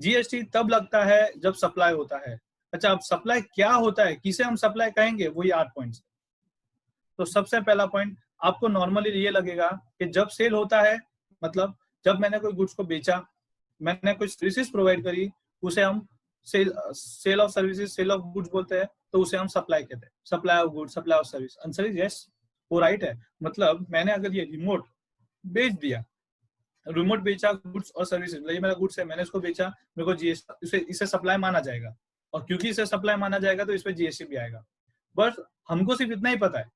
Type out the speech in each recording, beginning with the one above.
GST तब लगता है जब सप्लाई होता है। अच्छा, अब सप्लाई क्या होता है, किसे हम सप्लाई कहेंगे, वही 8 पॉइंट्स। तो सबसे पहला पॉइंट आपको नॉर्मली ये लगेगा कि जब सेल होता है, मतलब जब मैंने कोई गुड्स को बेचा, मैंने कोई सर्विसेज प्रोवाइड करी, उसे हम sale of services, sale of goods बोलते हैं, तो उसे हम सप्लाई कहते हैं, supply of goods, supply of service. Answer is yes, वो राइट है। मतलब मैंने अगर ये रिमोट बेच दिया, रिमोट बेचा गुड्स और सर्विसेज, ये मेरा गुड्स है, मैंने इसको बेचा, मेरे को जीएसटी, इसे सप्लाई माना जाएगा, और क्योंकि इसे सप्लाई माना जाएगा तो इसमें जीएसटी भी आएगा। बस हमको सिर्फ इतना ही पता है,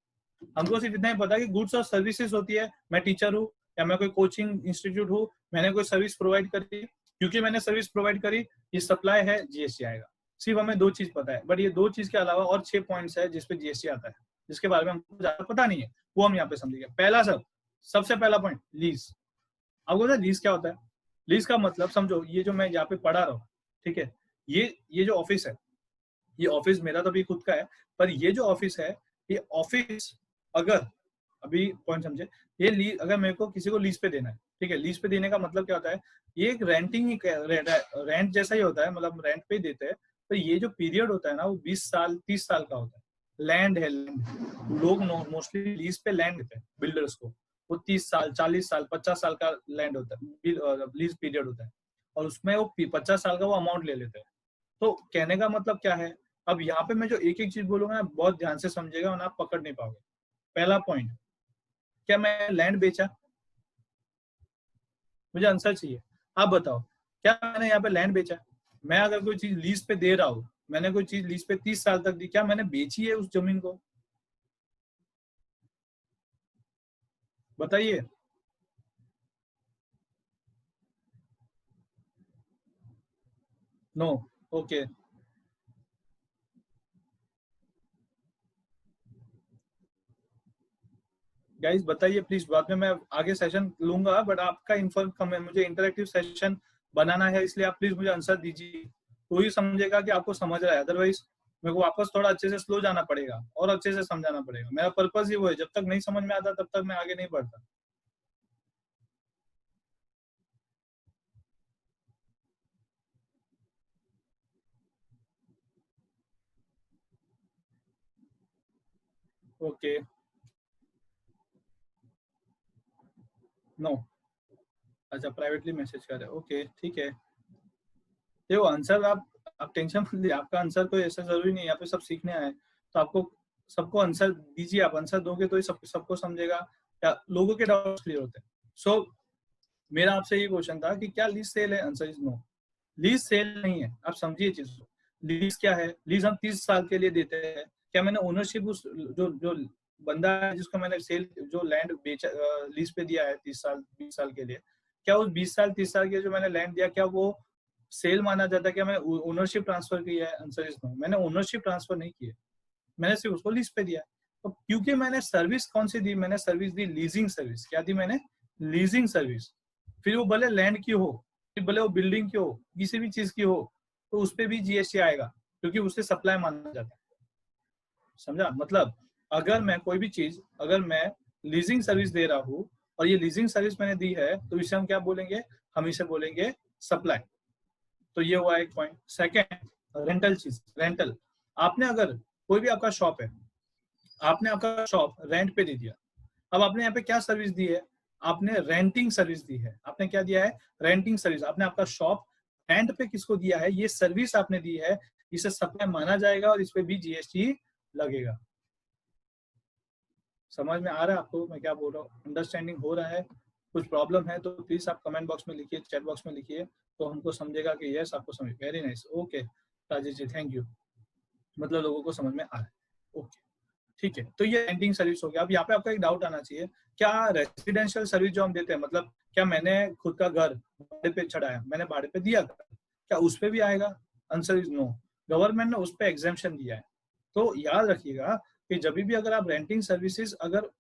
हमको सिर्फ इतना ही पता है कि गुड्स और सर्विसेज होती है। मैं टीचर हूँ या मैं कोई कोचिंग इंस्टीट्यूट हूँ, मैंने कोई सर्विस प्रोवाइड करी, क्योंकि मैंने सर्विस प्रोवाइड करी, ये सप्लाई है, जीएसटी आएगा। सिर्फ हमें 2 चीज पता है, बट ये 2 चीज के अलावा और 6 पॉइंट्स है जिसपे जीएसटी आता है, जिसके बारे में हमको ज्यादा पता नहीं है, वो हम यहाँ पे समझेंगे। पहला सबसे पहला पॉइंट, लीज। आपको पता है लीज क्या होता है? लीज का मतलब समझो, ये जो मैं यहाँ पे पढ़ा रहा हूँ, ठीक है, ये जो ऑफिस है, ये ऑफिस मेरा तो अभी खुद का है, पर ये जो ऑफिस है, ये ऑफिस अगर, अभी पॉइंट समझे, ये लीज अगर मेरे को किसी को लीज पे देना है, ठीक है, लीज पे देने का मतलब क्या होता है, ये एक रेंटिंग ही, रेंट जैसा ही होता है, मतलब रेंट पे ही देते हैं। तो ये जो पीरियड होता है ना, वो 20 साल 30 साल का होता है। लैंड है, लैंड लोग मोस्टली लीज पे लैंड देते हैं बिल्डर्स को, वो 30 साल 40 साल 50 साल का लैंड होता है, लीज पीरियड होता है, और उसमें वो 50 साल का वो अमाउंट ले लेते हैं। तो कहने का मतलब क्या है, अब यहाँ पे मैं जो एक एक चीज बोलूंगा ना, बहुत ध्यान से समझेगा और आप पकड़ नहीं पाओगे। पहला पॉइंट, क्या मैं लैंड बेचा? मुझे आंसर चाहिए, आप बताओ, क्या मैंने यहाँ पे लैंड बेचा? मैं अगर कोई चीज लीज पे दे रहा हूँ, मैंने कोई चीज लीज पे 30 साल तक दी, क्या मैंने बेची है उस जमीन को? बताइए। नो। ओके गाइस, बताइए प्लीज, बाद में मैं आगे सेशन लूंगा, बट आपका इन्फॉर्म कम है, मुझे इंटरेक्टिव सेशन बनाना है, इसलिए आप प्लीज मुझे आंसर दीजिए, तो ही समझेगा कि आपको समझ रहा है, अदरवाइज मेरे को वापस थोड़ा अच्छे से स्लो जाना पड़ेगा और अच्छे से समझाना पड़ेगा। मेरा पर्पज ही वो है, जब तक नहीं समझ में आता तब तक मैं आगे नहीं बढ़ता। ओके। नो। अच्छा, प्राइवेटली मैसेज कर रहे हो, ओके ठीक है। देखो आंसर, आप टेंशन मत लीजिए, आपका आंसर कोई ऐसा जरूरी नहीं है, यहाँ पे सब सीखने आए, तो आपको सबको आंसर दीजिए, आप आंसर दोगे तो ही सबको समझेगा, या लोगों के डाउट्स क्लियर होते हैं। सो मेरा आपसे ये क्वेश्चन था कि क्या लीज सेल है? Answer is no, lease sale नहीं है। आप समझिए चीज को, लीज क्या है? लीज हम 30 साल के लिए देते हैं। क्या मैंने ओनरशिप उस जो जो बंदा है जिसको मैंने सेल, जो लैंड बेचा, लीज पे दिया है 30 साल 20 साल के लिए, क्या उस 20 साल 30 साल के जो मैंने लैंड दिया, क्या वो सेल माना जाता है? क्या मैंने ओनरशिप ट्रांसफर किया है? आंसर इज नो, मैंने ओनरशिप ट्रांसफर नहीं किया, मैंने सिर्फ उसको लीज पे दिया। तो क्योंकि मैंने सर्विस कौन सी दी? मैंने सर्विस दी लीजिंग सर्विस। क्या दी मैंने? Leasing service. फिर वो भले लैंड की हो, फिर भले वो बिल्डिंग की हो, किसी भी चीज की हो, तो उस पर भी जीएसटी आएगा, क्योंकि उससे सप्लाई माना जाता है। समझा? मतलब अगर मैं कोई भी चीज, अगर मैं लीजिंग सर्विस दे रहा हूँ और ये लीजिंग सर्विस मैंने दी है, तो इसे हम क्या बोलेंगे? हम इसे बोलेंगे सप्लाई। तो ये हुआ एक पॉइंट। सेकेंड, रेंटल चीज, रेंटल। आपने अगर, कोई भी आपका शॉप है, आपने आपका शॉप रेंट पे दे दिया, अब आपने यहाँ पे क्या सर्विस दी है? आपने रेंटिंग सर्विस दी है। आपने क्या दिया है? Renting service. आपने आपका शॉप रेंट पे किसको दिया है? ये सर्विस आपने दी है, इसे सप्लाई माना जाएगा और इस पे भी जीएसटी लगेगा। समझ में आ रहा है आपको मैं क्या बोल रहा हूँ? अंडरस्टैंडिंग हो रहा है? कुछ प्रॉब्लम है तो प्लीज आप कमेंट बॉक्स में लिखिए, चैट बॉक्स में लिखिए, तो हमको समझेगा कि यस आपको समझ। Very nice, okay Rajesh ji, thank you. मतलब लोगों को समझ में आ रहा है, ओके ठीक है। तो ये रेंटिंग सर्विस हो गया। अब यहाँ पे आपका एक डाउट आना चाहिए, क्या रेसिडेंशियल सर्विस जो हम देते हैं, मतलब क्या मैंने खुद का घर भाड़े पे चढ़ाया, मैंने भाड़े पे दिया, क्या उस पे भी आएगा? आंसर इज नो, गवर्नमेंट ने उस पे एग्जेम्पशन दिया है। तो याद रखिएगा कि जब भी अगर आप रेंटिंग सर्विसेज अगर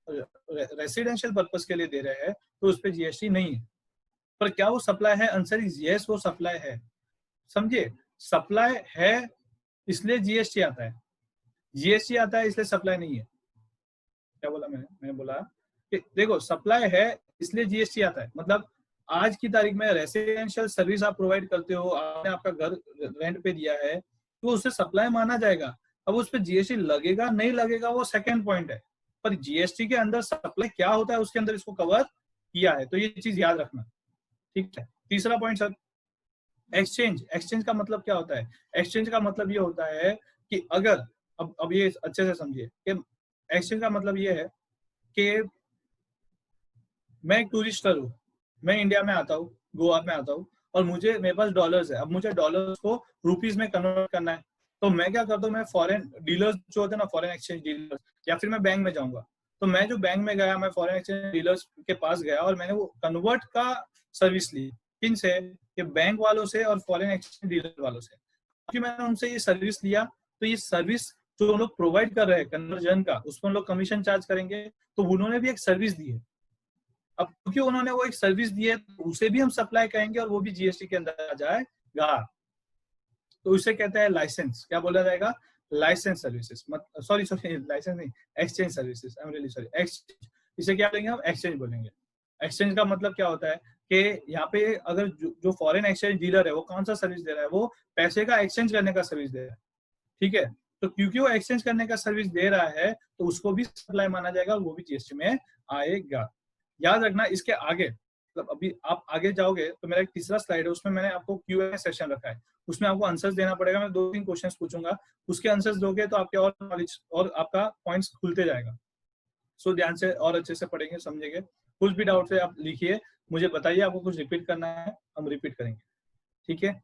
रेसिडेंशियल पर्पज के लिए दे रहे हैं, तो उस पर जीएसटी नहीं है। पर क्या वो सप्लाई है? आंसर इज यस, वो सप्लाई है। समझिए, सप्लाई है इसलिए जीएसटी आता है, जीएसटी आता है इसलिए सप्लाई नहीं है। क्या बोला मैंने? मैंने बोला कि देखो, सप्लाई है इसलिए जीएसटी आता है, मतलब आज की तारीख में रेसिडेंशियल सर्विस आप प्रोवाइड करते हो, आपने आपका घर रेंट पे दिया है, तो उसे सप्लाई माना जाएगा। अब उस पर जीएसटी लगेगा नहीं लगेगा वो सेकंड पॉइंट है, पर जीएसटी के अंदर सप्लाई क्या होता है उसके अंदर इसको कवर किया है, तो ये चीज याद रखना। ठीक है, तीसरा पॉइंट सर, एक्सचेंज। एक्सचेंज का मतलब क्या होता है? एक्सचेंज का मतलब ये होता है कि अगर, अब ये अच्छे से समझिए कि एक्सचेंज का मतलब ये है कि मैं एक टूरिस्टर हूँ, मैं इंडिया में आता हूँ, गोवा में आता हूँ, और मुझे, मेरे पास डॉलर्स है, अब मुझे डॉलर्स को रुपीज में कन्वर्ट करना है, तो मैं क्या करता हूँ, मैं फॉरेन डीलर्स जो होते हैं ना, फॉरेन एक्सचेंज डीलर्स, या फिर मैं बैंक में जाऊंगा, तो मैं जो बैंक में गया, मैं फॉरेन एक्सचेंज डीलर्स के पास गया और मैंने वो कन्वर्ट का सर्विस ली। किन से? ये बैंक वालों से और फॉरेन एक्सचेंज डीलर वालों से। क्योंकि मैंने उनसे ये सर्विस लिया, तो ये सर्विस जो उन लोग प्रोवाइड कर रहे हैं कन्वर्जन का, उसको उन लोग कमीशन चार्ज करेंगे, तो उन्होंने भी एक सर्विस दी है। अब क्योंकि उन्होंने वो एक सर्विस दी है, तो उसे भी हम सप्लाई कहेंगे और वो भी जीएसटी के अंदर आ जाएगा। तो उसे कहते हैं लाइसेंस। क्या बोला जाएगा? License services. Sorry sorry, license नहीं, exchange services, I am really sorry, exchange. इसे क्या बोलेंगे हम? एक्सचेंज बोलेंगे। एक्सचेंज का मतलब क्या होता है कि यहाँ पे अगर जो फॉरेन एक्सचेंज डीलर है वो कौन सा सर्विस दे रहा है? वो पैसे का एक्सचेंज करने का सर्विस दे रहा है। ठीक है, तो क्योंकि वो एक्सचेंज करने का सर्विस दे रहा है, तो उसको भी सप्लाई माना जाएगा और वो भी जीएसटी में आएगा। याद रखना, इसके आगे, मतलब अभी आप आगे जाओगे तो मेरा एक तीसरा स्लाइड है, उसमें मैंने आपको क्यूएनए सेशन रखा है, उसमें आपको आंसर्स देना पड़ेगा। मैं 2-3 क्वेश्चंस पूछूंगा, उसके आंसर्स दोगे तो आपके और नॉलेज और आपका पॉइंट्स खुलते जाएगा। सो ध्यान से और अच्छे से पढ़ेंगे, समझेंगे। कुछ भी डाउट है आप लिखिए, मुझे बताइए, आपको कुछ रिपीट करना है, हम रिपीट करेंगे। ठीक है,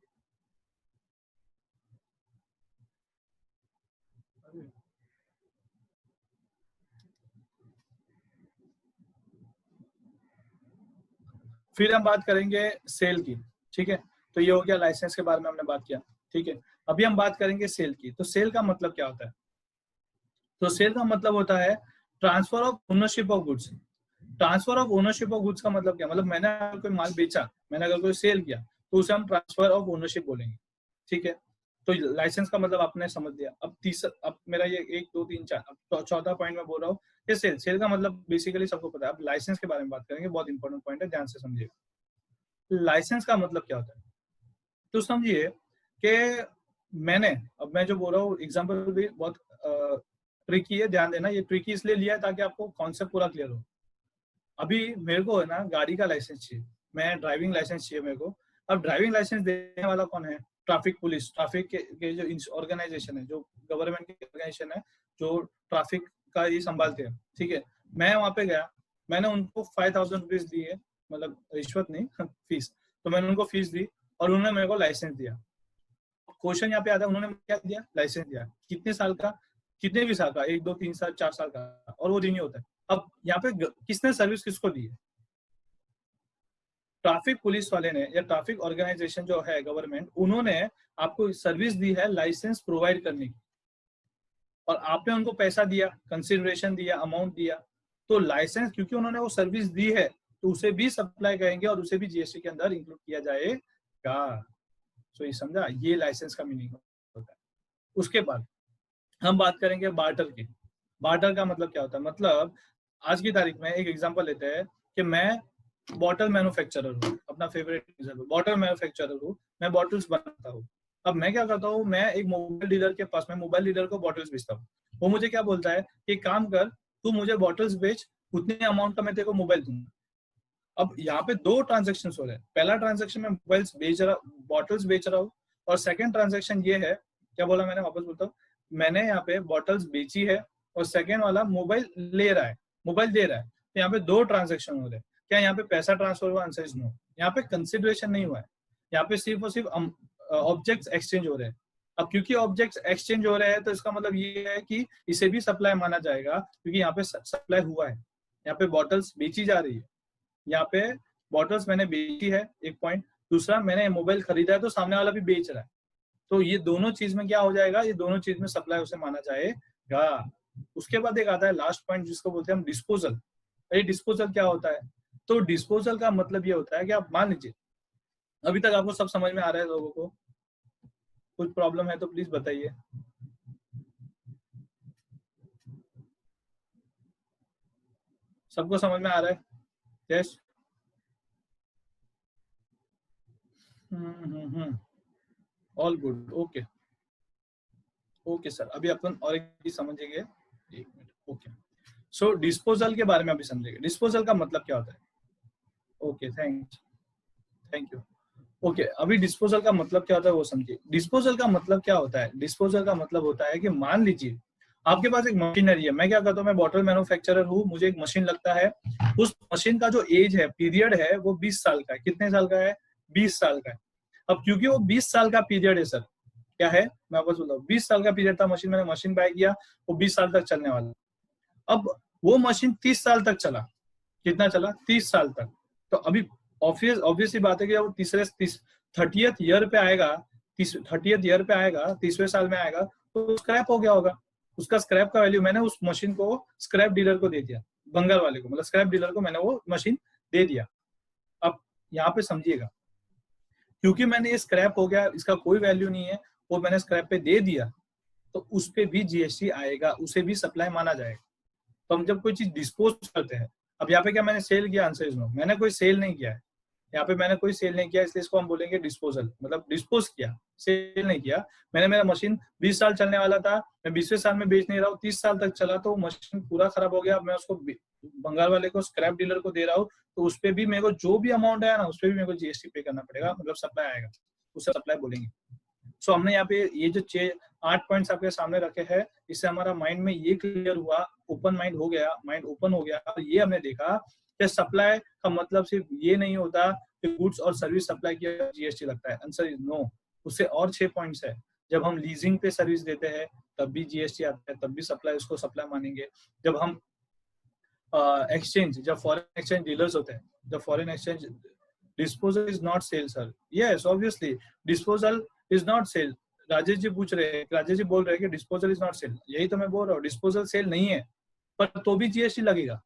फिर हम बात करेंगे सेल की। ठीक है, तो ये हो गया लाइसेंस के बारे में हमने बात किया। ठीक है, अभी हम बात करेंगे सेल की। तो सेल का मतलब क्या होता है? तो सेल का मतलब होता है transfer of ownership of goods. Transfer of ownership of goods का मतलब क्या? मतलब मैंने अगर कोई माल बेचा, मैंने अगर कोई सेल किया, तो उसे हम ट्रांसफर ऑफ ओनरशिप बोलेंगे। ठीक है, तो लाइसेंस का मतलब आपने समझ लिया। अब तीसरा, अब मेरा ये 1 2 3 4, अब चौथा पॉइंट में बोल रहा हूँ कि सेल। सेल का मतलब बेसिकली सबको पता है। अब लाइसेंस के बारे में बात करेंगे, बहुत इंपॉर्टेंट पॉइंट है, ध्यान से समझिएगा। लाइसेंस का मतलब क्या होता है? तो समझिए कि मैंने, अब मैं जो बोल रहा हूँ एग्जाम्पल भी बहुत ट्रिकी है, ध्यान देना। ये ट्रिकी इसलिए लिया है ताकि आपको कॉन्सेप्ट पूरा क्लियर हो। अभी मेरे को है ना गाड़ी का लाइसेंस चाहिए, मैं ड्राइविंग लाइसेंस चाहिए मेरे को। अब ड्राइविंग लाइसेंस देने वाला कौन है? ट्रैफिक पुलिस, ट्रैफिक के जो ऑर्गेनाइजेशन है, जो गवर्नमेंट की ऑर्गेनाइजेशन है, जो ट्रैफिक का ये संभालते हैं। ठीक है, मैं वहां पे गया, मैंने उनको 5000 रुपीज दिए, मतलब रिश्वत नहीं फीस। तो मैंने उनको फीस दी और उन्होंने मेरे को लाइसेंस दिया। क्वेश्चन यहाँ पे आता है, उन्होंने क्या दिया? लाइसेंस दिया। कितने साल का? कितने भी साल का, 1 2 3 साल 4 साल का, और वो रिन्यू होता है। अब यहाँ पे किसने सर्विस किसको दी है? ट्रैफिक पुलिस वाले ने, या ट्रैफिक ऑर्गेनाइजेशन जो है गवर्नमेंट, उन्होंने आपको सर्विस दी है लाइसेंस प्रोवाइड करने की, और आपने उनको पैसा दिया, कंसिडरेशन दिया, अमाउंट दिया। तो लाइसेंस, क्योंकि उन्होंने वो सर्विस दी है, तो उसे भी सप्लाई करेंगे और उसे भी जीएसटी के अंदर इंक्लूड किया जाएगा। सो ये समझा, ये लाइसेंस का मीनिंग होता है। उसके बाद हम बात करेंगे बार्टर की। बार्टर का मतलब क्या होता है? मतलब आज की तारीख में एक एग्जांपल लेते हैं कि मैं बॉटल मैन्युफैक्चरर हूँ, अपना फेवरेट एग्जांपल, बॉटल मैन्युफैक्चरर हूँ, मैं बॉटल्स बनाता हूँ। अब मैं क्या करता हूँ, मैं एक मोबाइल डीलर के पास में मोबाइल डीलर को बॉटल्स बेचता हूँ। वो मुझे क्या बोलता है कि काम कर, तू मुझे बॉटल्स बेच, उतने अमाउंट का मैं तेरे को मोबाइल दूंगा। अब यहाँ पे 2 ट्रांजेक्शन हो रहे हैं। पहला ट्रांजेक्शन में मोबाइल्स बेच रहा, बॉटल्स बेच रहा हूँ, और सेकंड ट्रांजेक्शन ये है, क्या बोला मैंने, वापस बोलता हूँ, मैंने यहाँ पे बॉटल्स बेची है और सेकंड वाला मोबाइल ले रहा है, मोबाइल दे रहा है। तो यहाँ पे 2 ट्रांजेक्शन हो रहे हैं। क्या यहाँ पे पैसा ट्रांसफर हुआ? Answer is no. यहाँ पे कंसिडरेशन नहीं हुआ है, यहाँ पे सिर्फ और सिर्फ ऑब्जेक्ट्स एक्सचेंज हो रहे हैं। अब क्योंकि ऑब्जेक्ट्स एक्सचेंज हो रहे हैं, तो इसका मतलब ये है कि इसे भी सप्लाई माना जाएगा, क्योंकि यहाँ पे सप्लाई हुआ है, यहाँ पे बॉटल्स बेची जा रही है। यहाँ पे बॉटल्स मैंने बेची है, एक पॉइंट। दूसरा, मैंने मोबाइल खरीदा है, तो सामने वाला भी बेच रहा है। तो ये दोनों चीज में क्या हो जाएगा? ये दोनों चीज में सप्लाई उसे माना जाएगा। उसके बाद एक आता है लास्ट पॉइंट, जिसको बोलते हैं हम डिस्पोजल। ये डिस्पोजल क्या होता है? तो डिस्पोजल का मतलब ये होता है कि आप मान लीजिए, अभी तक आपको सब समझ में आ रहा है लोगों को? कुछ प्रॉब्लम है तो प्लीज बताइए। सबको समझ में आ रहा है? Yes? All good, okay okay sir. अभी अपन और एक चीज समझेंगे, एक मिनट, ओके। सो डिस्पोजल के बारे में अभी समझेंगे, डिस्पोजल का मतलब क्या होता है। Okay, thank you. ओके, अभी डिस्पोजल का मतलब क्या होता है वो समझिए। डिस्पोजल का मतलब क्या होता है, डिस्पोजल का मतलब होता है कि मान लीजिए आपके पास एक मशीनरी है, मैं क्या करता हूँ, मैं बॉटल मैन्युफैक्चरर हूँ, मुझे एक मशीन लगता है, उस मशीन का जो एज है, पीरियड है, वो 20 साल का है। कितने साल का है, 20 साल का है। अब क्योंकि वो 20 साल का पीरियड है सर, क्या है, मैं आपको बोलता हूँ 20 साल का पीरियड था मशीन, मैंने मशीन बाय किया, वो 20 साल तक चलने वाला। अब वो मशीन 30 साल तक चला, कितना चला, 30 साल तक। तो अभी ऑब्वियसली बात है कि वो तीसरे 30th ईयर पे आएगा, 30th ईयर पे आएगा, 30वें साल में आएगा, तो स्क्रैप हो गया होगा। उसका स्क्रैप का वैल्यू, मैंने उस मशीन को स्क्रैप डीलर को दे दिया, बंगाल वाले को, मतलब स्क्रैप डीलर को मैंने वो मशीन दे दिया। अब यहाँ पे समझिएगा, क्योंकि मैंने ये स्क्रैप हो गया, इसका कोई वैल्यू नहीं है, वो मैंने स्क्रैप पे दे दिया, तो उस पे भी जीएसटी आएगा, उसे भी सप्लाई माना जाएगा। तो हम जब कोई चीज डिस्पोज करते हैं, अब यहाँ पे क्या मैंने सेल किया, आंसर इज नो, मैंने कोई सेल नहीं किया है, यहाँ पे मैंने कोई सेल नहीं किया, इसलिए इसको हम बोलेंगे डिस्पोजल, मतलब डिस्पोज किया, सेल नहीं किया। मैंने, मेरा मशीन 20 साल चलने वाला था, मैं 20वें साल में बेच नहीं रहा हूँ, 30 साल तक चला, तो मशीन पूरा खराब हो गया, मैं उसको बंगाल वाले को, स्क्रैप डीलर को दे रहा हूँ, तो उस पर भी मेरे को जो भी अमाउंट आया ना, उस पर भी मेरे को जीएसटी पे करना पड़ेगा, मतलब सप्लाई आएगा, उसे सप्लाई बोलेंगे। सो हमने यहाँ पे ये जो 8 पॉइंट्स आपके सामने रखे हैं, इससे हमारा माइंड में ये क्लियर हुआ, ओपन माइंड हो गया, माइंड ओपन हो गया, और ये हमने देखा कि सप्लाई का मतलब सिर्फ ये नहीं होता कि गुड्स और सर्विस सप्लाई किया जीएसटी लगता है, आंसर इज नो। उससे और 6 पॉइंट्स है, जब हम लीजिंग पे सर्विस देते हैं तब भी जीएसटी आता है, तब भी सप्लाई, उसको सप्लाई मानेंगे। जब हम एक्सचेंज, जब फॉरेन एक्सचेंज डीलर्स होते हैं, जब foreign exchange, disposal is not sale sir, yes obviously disposal is not sale. Rajesh ji पूछ रहे हैं, राजेश जी बोल रहे हैं कि डिस्पोजल इज नॉट सेल, यही तो मैं बोल रहा हूँ, डिस्पोजल सेल नहीं है, पर तो भी जीएसटी लगेगा,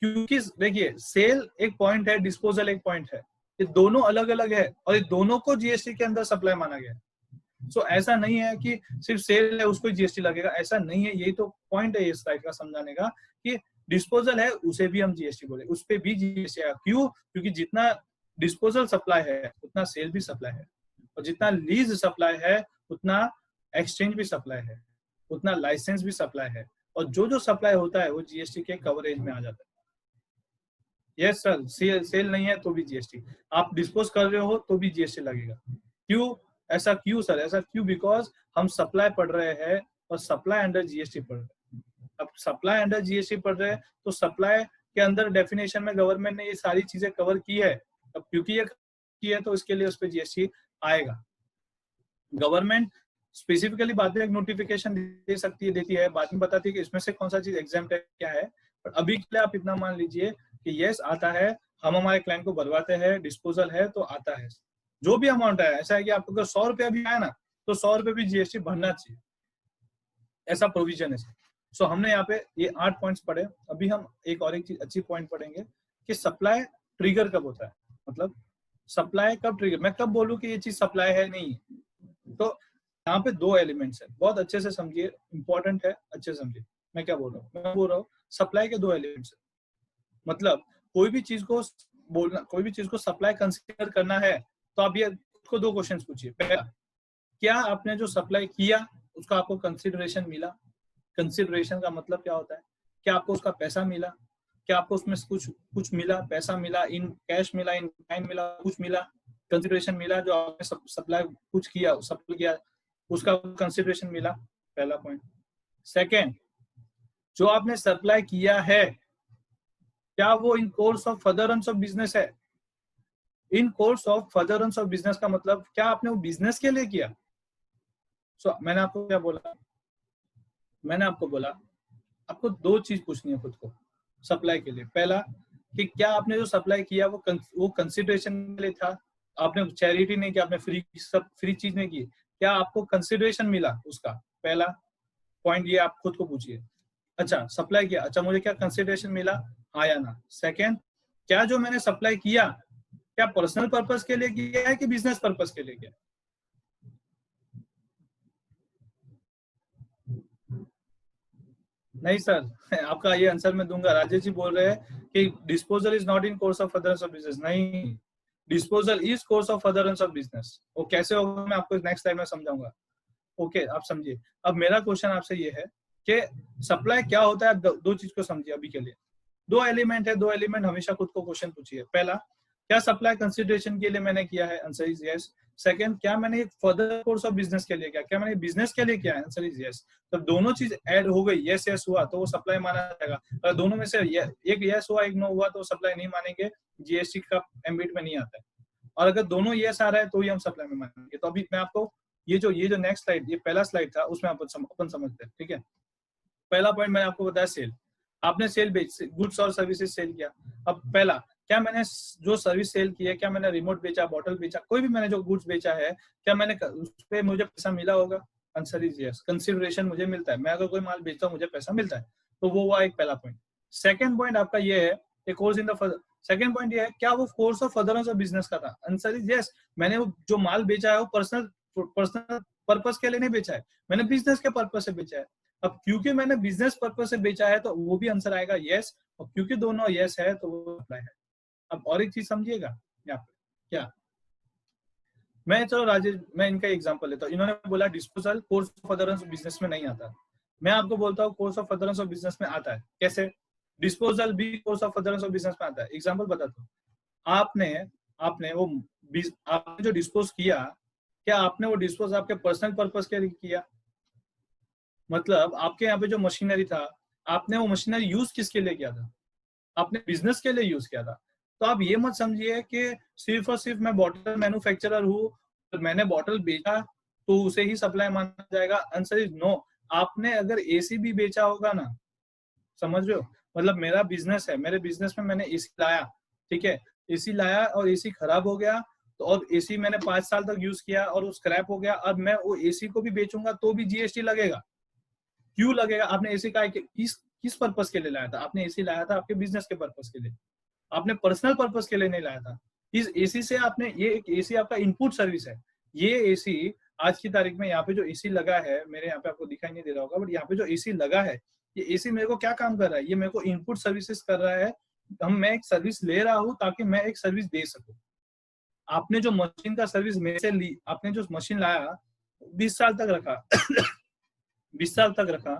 क्योंकि देखिए सेल एक पॉइंट है, डिस्पोजल एक पॉइंट है, ये दोनों अलग अलग है, और ये दोनों को जीएसटी के अंदर सप्लाई माना गया है। सो ऐसा नहीं है कि सिर्फ सेल है उसको जीएसटी लगेगा, ऐसा नहीं है, यही तो पॉइंट है इस स्लाइड का समझाने का, कि डिस्पोजल है उसे भी हम जीएसटी बोले, उस पर भी जीएसटी आएगा। क्यों, क्योंकि जितना डिस्पोजल सप्लाई है उतना सेल भी सप्लाई है, और जितना लीज सप्लाई है उतना एक्सचेंज भी सप्लाई है, उतना लाइसेंस भी सप्लाई है, और जो जो सप्लाई होता है वो जीएसटी के कवरेज में आ जाता है। यस सर, सेल नहीं है तो भी जीएसटी, आप डिस्पोज कर रहे हो तो भी जीएसटी लगेगा। क्यों, ऐसा क्यों सर, ऐसा क्यों, बिकॉज हम सप्लाई पढ़ रहे हैं, और सप्लाई अंडर जीएसटी पढ़ रहे हैं। अब सप्लाई अंडर जीएसटी पढ़ रहे हैं, तो सप्लाई के अंदर डेफिनेशन में गवर्नमेंट ने ये सारी चीजें कवर की है, अब क्योंकि ये की है तो इसके लिए उस पर जीएसटी आएगा। गवर्नमेंट स्पेसिफिकली बाद में एक नोटिफिकेशन दे सकती है, देती है, बाद में बताती है कि इसमें से कौन सा चीज एग्जाम्प्ट है, क्या है, पर अभी के लिए आप इतना मान लीजिए कि यस आता है, हम हमारे क्लाइंट को भरवाते हैं, डिस्पोजल है तो आता है, जो भी अमाउंट है, ऐसा है कि आपको अगर 100 रुपया भी आया ना, तो 100 रुपये भी जीएसटी भरना चाहिए, ऐसा प्रोविजन है। सो हमने यहाँ पे ये 8 पॉइंट्स पढ़े, अभी हम एक और एक चीज अच्छी पॉइंट पढ़ेंगे कि सप्लाई ट्रिगर कब होता है, मतलब सप्लाई कब ट्रिगर, मैं कब बोलूँ कि ये चीज सप्लाई है, नहीं। तो यहाँ पे 2 एलिमेंट्स है, बहुत अच्छे से समझिए, इंपॉर्टेंट है, अच्छे से समझिए मैं क्या बोल रहा हूँ। मैं बोल रहा हूँ सप्लाई के 2 एलिमेंट्स है, मतलब कोई भी चीज को बोलना, कोई भी चीज को सप्लाई कंसीडर करना है, तो आप ये खुद को 2 क्वेश्चन पूछिए। पहला, क्या आपने जो सप्लाई किया उसका आपको कंसिडरेशन मिला, कंसिडरेशन का मतलब क्या होता है, क्या आपको उसका पैसा मिला, क्या आपको उसमें कुछ कुछ मिला, पैसा मिला, इन कैश मिला, इन टाइम मिला, कुछ मिला, कंसिडरेशन मिला, जो आपने सप्लाई कुछ किया, सप्लाई किया, उसका कंसिडरेशन मिला, पहला पॉइंट। सेकेंड, जो आपने सप्लाई किया है, क्या वो in course of furtherance of business है, in course of furtherance of business का मतलब क्या आपने वो बिजनेस के लिए किया। मैंने आपको क्या बोला, मैंने आपको बोला आपको 2 चीज पूछनी है खुद को सप्लाई के लिए। पहला, कि क्या आपने जो सप्लाई किया वो कंसिडरेशन के लिए था, आपने चैरिटी नहीं किया, आपने फ्री चीज नहीं की, क्या आपको कंसिडरेशन मिला उसका, पहला पॉइंट ये आप खुद को पूछिए। अच्छा, सप्लाई किया, अच्छा मुझे क्या कंसिडरेशन मिला, हाँ या ना। सेकेंड, क्या जो मैंने सप्लाई किया, क्या पर्सनल पर्पस के लिए किया है कि बिजनेस पर्पस के लिए किया। नहीं सर, आपका ये आंसर मैं दूंगा। राजेश जी बोल रहे हैं कि disposal is not in course of furtherance of business, नहीं, disposal is course of furtherance of business. वो कैसे होगा मैं आपको नेक्स्ट टाइम में समझाऊंगा। ओके, आप समझिए। अब मेरा क्वेश्चन आपसे ये है कि सप्लाई क्या होता है, दो चीज को समझिए अभी के लिए। दो एलिमेंट है, दो एलिमेंट हमेशा खुद को क्वेश्चन पूछिए। पहला, क्या सप्लाई कंसिडरेशन के लिए मैंने किया है, आंसर इज यस। सेकंड, क्या मैंने फर्दर कोर्स ऑफ बिजनेस के लिए किया, क्या मैंने बिजनेस के लिए किया है, आंसर इज यस। तो दोनों चीज ऐड हो गई, यस यस हुआ तो वो सप्लाई माना जाएगा। अगर दोनों में से एक यस हुआ एक नो हुआ तो सप्लाई नहीं मानेंगे, जीएसटी का एम्बिट में नहीं आता है। और अगर दोनों यस आ रहा है तो ही हम सप्लाई में मानेंगे। तो अभी मैं आपको ये जो नेक्स्ट स्लाइड, ये पहला स्लाइड था, उसमें अपन समझते हैं, ठीक है। पहला पॉइंट मैंने आपको बताया सेल। आपने सेल बेच, गुड्स और सर्विसेज सेल किया। अब पहला, क्या मैंने जो सर्विस सेल की है, क्या मैंने रिमोट बेचा, बॉटल बेचा, कोई भी मैंने जो गुड्स बेचा है, क्या मैंने उस पर मुझे पैसा मिला होगा, आंसर इज यस। कंसिडरेशन मुझे मिलता है, मैं अगर कोई माल बेचता हूँ मुझे पैसा मिलता है, तो वो हुआ एक पहला पॉइंट। सेकंड पॉइंट आपका ये है, एक course in the second point ये है, क्या वो course of furtherance of business का था, आंसर इज यस। मैंने वो जो माल बेचा है वो पर्सनल पर्पस के लिए नहीं बेचा है, मैंने बिजनेस के पर्पस से बेचा है। अब क्योंकि मैंने बिजनेस पर्पस से बेचा है तो वो भी आंसर आएगा यस, और क्योंकि दोनों यस है तो वो अप्लाई है। अब और एक चीज समझिएगा यहाँ पे, क्या मैं, चलो राजेश, मैं इनका एग्जांपल लेता हूँ। इन्होंने बोला disposal course of furtherance of business में नहीं आता। मैं आपको बोलता हूँ course of furtherance of business में आता है। कैसे? डिस्पोजल भी course of furtherance of business में आता है। एग्जांपल बताता हूँ। आपने आपने वो आपने जो डिस्पोज किया, क्या आपने वो डिस्पोज आपके पर्सनल पर्पस के लिए किया? मतलब आपके यहाँ पे जो मशीनरी था, आपने वो मशीनरी यूज किसके लिए किया था? आपने बिजनेस के लिए यूज किया था। तो आप ये मत समझिए कि सिर्फ और सिर्फ मैं बॉटल मैन्युफैक्चरर हूँ, तो मैंने बॉटल बेचा तो उसे ही सप्लाई माना जाएगा, आंसर इज नो। आपने अगर एसी भी बेचा होगा ना, समझ रहे हो, मतलब मेरा बिजनेस है, मेरे बिजनेस में मैंने एसी लाया, ठीक है, एसी लाया और एसी खराब हो गया, तो और एसी मैंने 5 साल तक यूज किया और वो स्क्रैप हो गया, अब मैं वो एसी को भी बेचूंगा तो भी जीएसटी लगेगा। क्यों लगेगा? आपने एसी का किस पर्पस के लिए लाया था? आपने एसी लाया था आपके बिजनेस के पर्पस के लिए, आपने पर्सनल पर्पस के लिए नहीं लाया था। इस एसी से आपने, ये एक एसी आपका इनपुट सर्विस है। ये एसी आज की तारीख में यहाँ पे जो एसी लगा है, मेरे यहाँ पे आपको दिखाई नहीं दे रहा होगा, बट यहाँ पे जो एसी लगा है, ये एसी मेरे को क्या काम कर रहा है? ये मेरे को इनपुट सर्विसेज कर रहा है। मैं एक सर्विस ले रहा हूँ ताकि मैं एक सर्विस दे सकूं। आपने जो मशीन का सर्विस मेरे से ली, आपने जो मशीन लाया 20 साल तक रखा 20 साल तक रखा,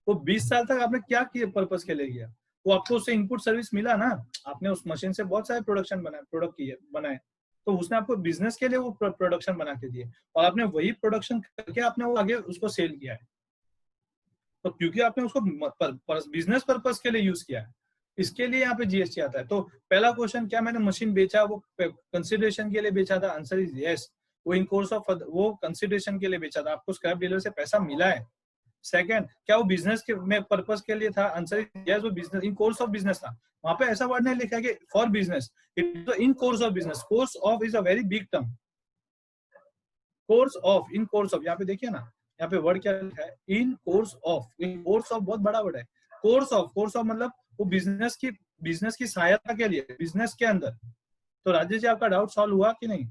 वो 20 साल तक आपने क्या किया, पर्पस के लिए किया? वो आपको उससे इनपुट सर्विस मिला ना, आपने उस मशीन से बहुत सारे प्रोडक्शन बनाए, प्रोडक्ट किए बनाए, तो उसने आपको बिजनेस के लिए वो प्रोडक्शन बना के दिए, और आपने वही प्रोडक्शन करके आपने वो आगे उसको सेल किया है। तो क्योंकि आपने उसको बिजनेस पर्पस के लिए यूज किया है, इसके लिए यहाँ पे जीएसटी आता है। तो पहला क्वेश्चन, क्या मैंने मशीन बेचा, वो कंसिडरेशन के लिए बेचा था, आंसर इज यस। वो इन कोर्स ऑफ, वो कंसिडरेशन के लिए बेचा था, आपको स्क्रैप डीलर से पैसा मिला है। सेकंड, क्या वो बिजनेस के में पर्पस के लिए था, आंसर इज यस। वो business, in course of business था। वहां पे ऐसा वर्ड नहीं लिखा कि for business, it is in course of business. Course of is a very big term. Course of, in course of, यहाँ पे देखिए ना, यहाँ पे वर्ड क्या लिखा है, in course of. In course of बहुत बड़ा वर्ड है। कोर्स ऑफ मतलब वो बिजनेस की सहायता के लिए, बिजनेस के अंदर। तो राजेश जी, आपका डाउट सॉल्व हुआ कि नहीं?